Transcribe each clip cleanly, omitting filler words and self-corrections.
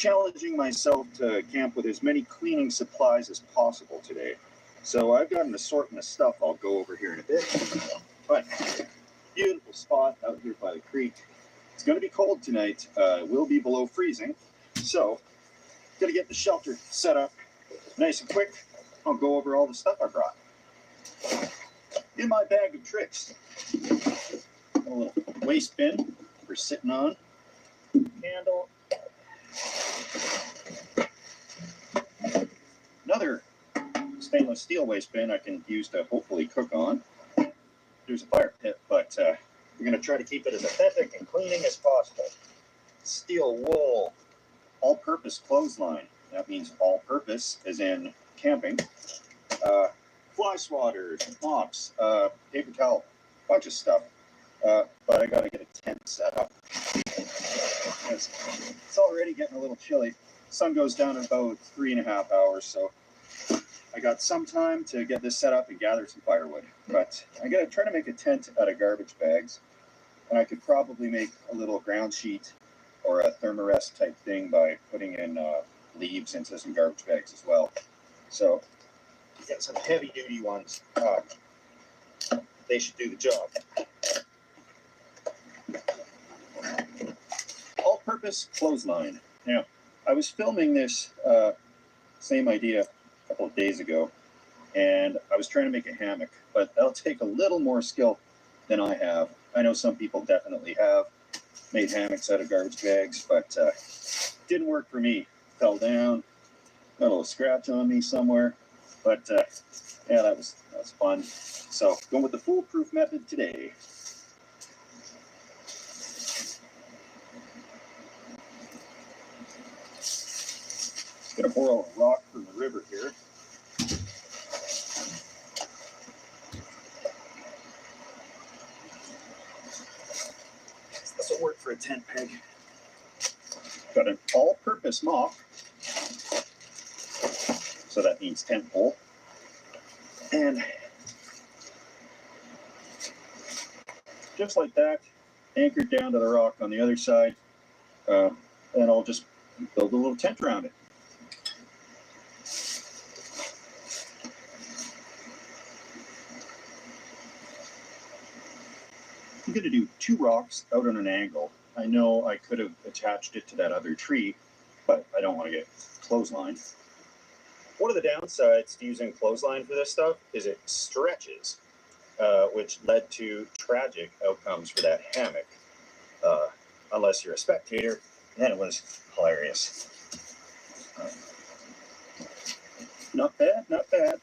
challenging myself to camp with as many cleaning supplies as possible today. So I've got an assortment of stuff I'll go over here in a bit. But beautiful spot out here by the creek. It's going to be cold tonight. It will be below freezing. So got to get the shelter set up nice and quick. I'll go over all the stuff I brought. In my bag of tricks, a little waste bin for sitting on, candle, another stainless steel waste bin I can use to hopefully cook on. There's a fire pit, but we're going to try to keep it as authentic and cleaning as possible. Steel wool, all-purpose clothesline. That means all-purpose, as in camping. Fly swatters, mops, paper towel, bunch of stuff. But I got to get a tent set up. It's already getting a little chilly. Sun goes down in about 3.5 hours, so I got some time to get this set up and gather some firewood. But I got to try to make a tent out of garbage bags, and I could probably make a little ground sheet or a thermarest type thing by putting in leaves into some garbage bags as well. So get some heavy duty ones. They should do the job. All-purpose clothesline. Now, I was filming this same idea a couple of days ago, and I was trying to make a hammock, but that'll take a little more skill than I have. I know some people definitely have made hammocks out of garbage bags, but didn't work for me. Fell down, got a little scratch on me somewhere, but yeah, that was fun. So going with the foolproof method today. Gonna borrow a rock from the river here. This will work for a tent peg. Got an all-purpose mop, so that means tent pole, and just like that, anchored down to the rock on the other side, and I'll just build a little tent around it. I'm going to do 2 rocks out on an angle. I know I could have attached it to that other tree, but I don't want to get clotheslined. One of the downsides to using clothesline for this stuff is it stretches, which led to tragic outcomes for that hammock. Unless you're a spectator, then it was hilarious. Not bad, not bad.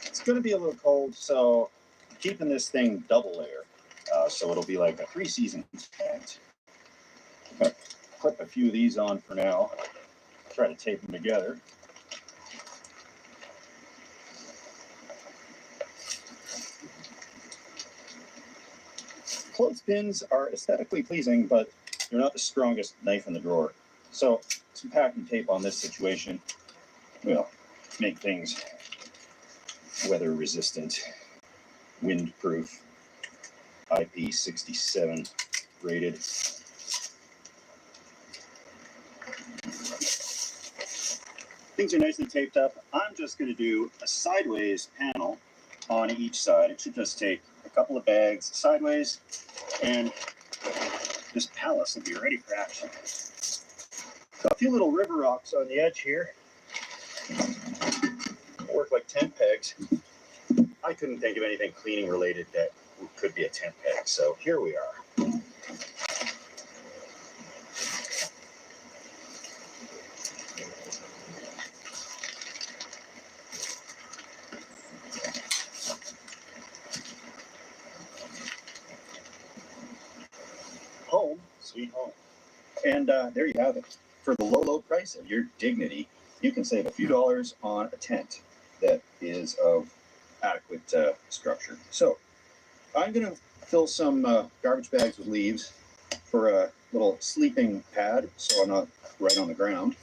It's going to be a little cold, so I'm keeping this thing double layer, so it'll be like a 3-season tent. I'm going to clip a few of these on for now, try to tape them together. Clothespins are aesthetically pleasing, but they're not the strongest knife in the drawer. So some packing tape on this situation will make things weather resistant, windproof, IP67 rated. Things are nicely taped up. I'm just going to do a sideways panel on each side. It should just take a couple of bags sideways, and this palace will be ready for action. Got a few little river rocks on the edge here. Work like tent pegs. I couldn't think of anything cleaning related that could be a tent peg, so here we are. Home, sweet home. And there you have it. For the low, low price of your dignity, you can save a few dollars on a tent that is of adequate structure. So I'm going to fill some garbage bags with leaves for a little sleeping pad, so I'm not right on the ground.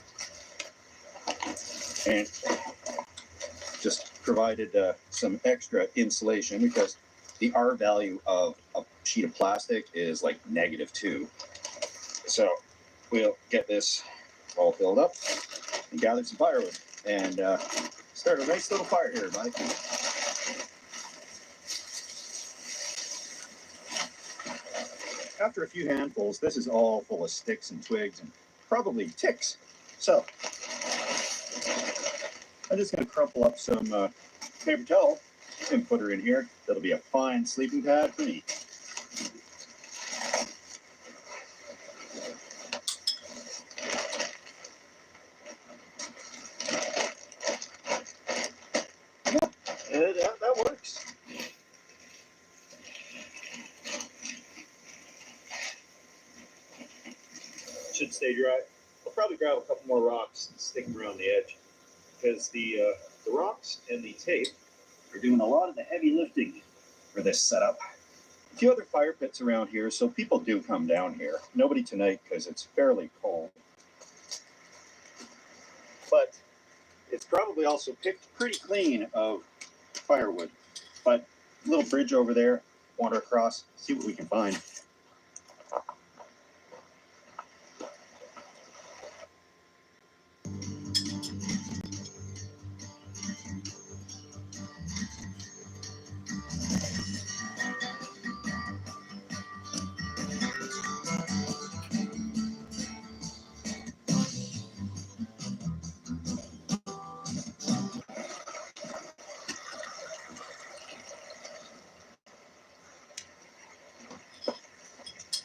And just provided some extra insulation because the R value of a sheet of plastic is like -2. So we'll get this all filled up and gather some firewood and start a nice little fire here, buddy. After a few handfuls, this is all full of sticks and twigs and probably ticks. So I'm just going to crumple up some paper towel and put her in here. That'll be a fine sleeping pad for me. Yeah, that works. Should stay dry. I'll probably grab a couple more rocks and stick them around the edge, because the rocks and the tape are doing a lot of the heavy lifting for this setup. A few other fire pits around here, so people do come down here. Nobody tonight because it's fairly cold. But it's probably also picked pretty clean of firewood. But a little bridge over there, wander across, see what we can find.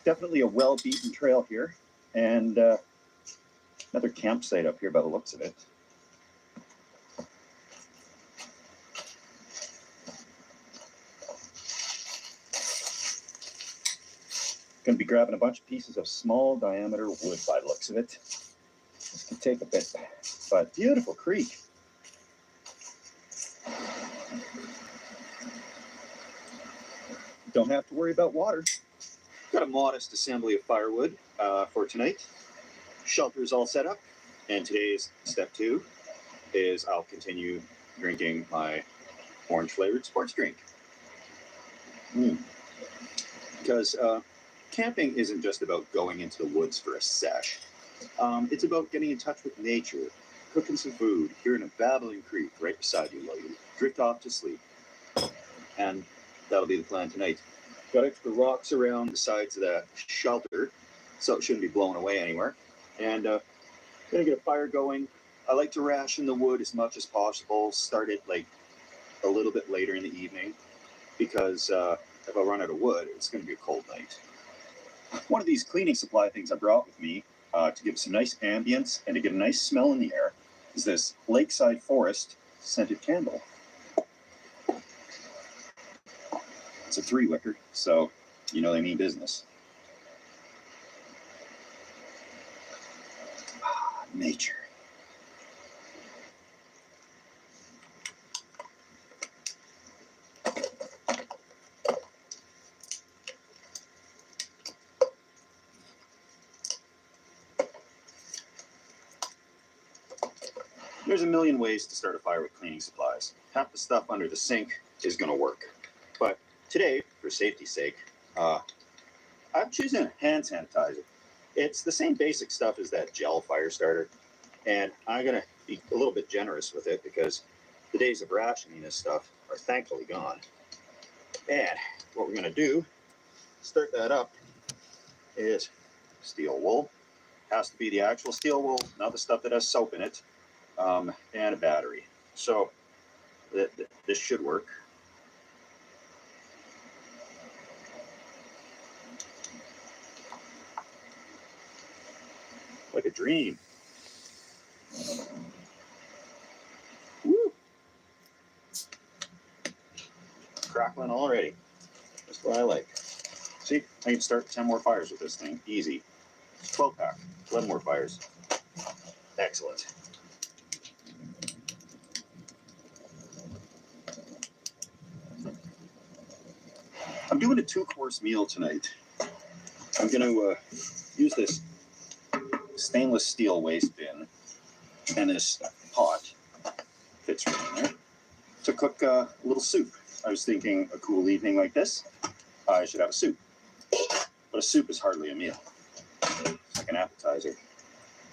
Definitely a well-beaten trail here, and another campsite up here by the looks of it. Going to be grabbing a bunch of pieces of small diameter wood by the looks of it. This could take a bit, but beautiful creek. Don't have to worry about water. Got a modest assembly of firewood for tonight. Shelter is all set up, and today's step 2 is I'll continue drinking my orange flavored sports drink. Because camping isn't just about going into the woods for a sesh. It's about getting in touch with nature, cooking some food, hearing a babbling creek right beside you while you drift off to sleep. And that'll be the plan tonight. Got extra rocks around the sides of that shelter, so it shouldn't be blown away anywhere. And gonna get a fire going. I like to ration the wood as much as possible. Start it like a little bit later in the evening, because if I run out of wood, it's gonna be a cold night. One of these cleaning supply things I brought with me to give some nice ambience and to get a nice smell in the air is this Lakeside Forest scented candle. It's a 3-wicker, so you know they mean business. Nature. There's a million ways to start a fire with cleaning supplies. Half the stuff under the sink is going to work. But today, for safety's sake, I'm choosing hand sanitizer. It's the same basic stuff as that gel fire starter, and I'm going to be a little bit generous with it because the days of rationing this stuff are thankfully gone. And what we're going to do, start that up, is steel wool. Has to be the actual steel wool, not the stuff that has soap in it, and a battery. So this should work. Like a dream. Woo! Crackling already. That's what I like. See, I can start 10 more fires with this thing. Easy. 12-pack. 11 more fires. Excellent. I'm doing a 2-course meal tonight. I'm going to use this stainless steel waste bin and this pot, fits right in there, to cook a little soup. I was thinking a cool evening like this, I should have a soup. but a soup is hardly a meal. It's like an appetizer.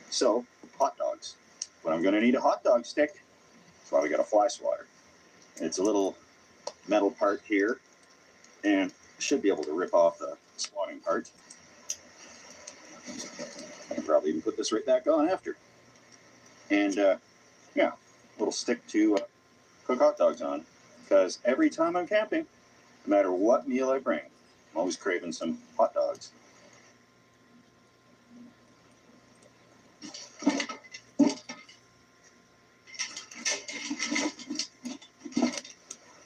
So, hot dogs. But I'm going to need a hot dog stick. That's why we got a fly swatter. It's a little metal part here, and should be able to rip off the swatting part. I can probably even put this right back on after. And yeah, a little stick to cook hot dogs on. Because every time I'm camping, no matter what meal I bring, I'm always craving some hot dogs.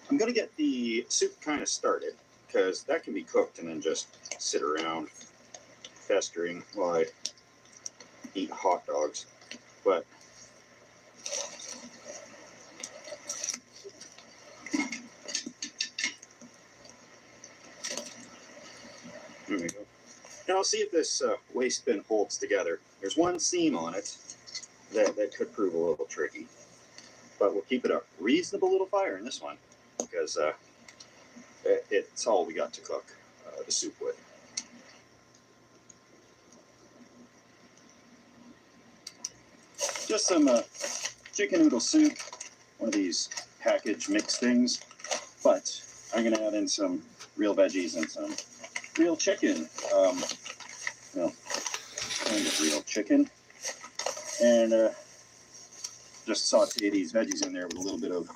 I'm going to get the soup kind of started, because that can be cooked and then just sit around festering while I eat hot dogs. But there we go. And I'll see if this waste bin holds together. There's one seam on it that could prove a little tricky. But we'll keep it a reasonable little fire in this one, because it's all we got to cook the soup with. Just some chicken noodle soup, one of these package mix things, but I'm going to add in some real veggies and some real chicken, well, kind of real chicken, and just saute these veggies in there with a little bit of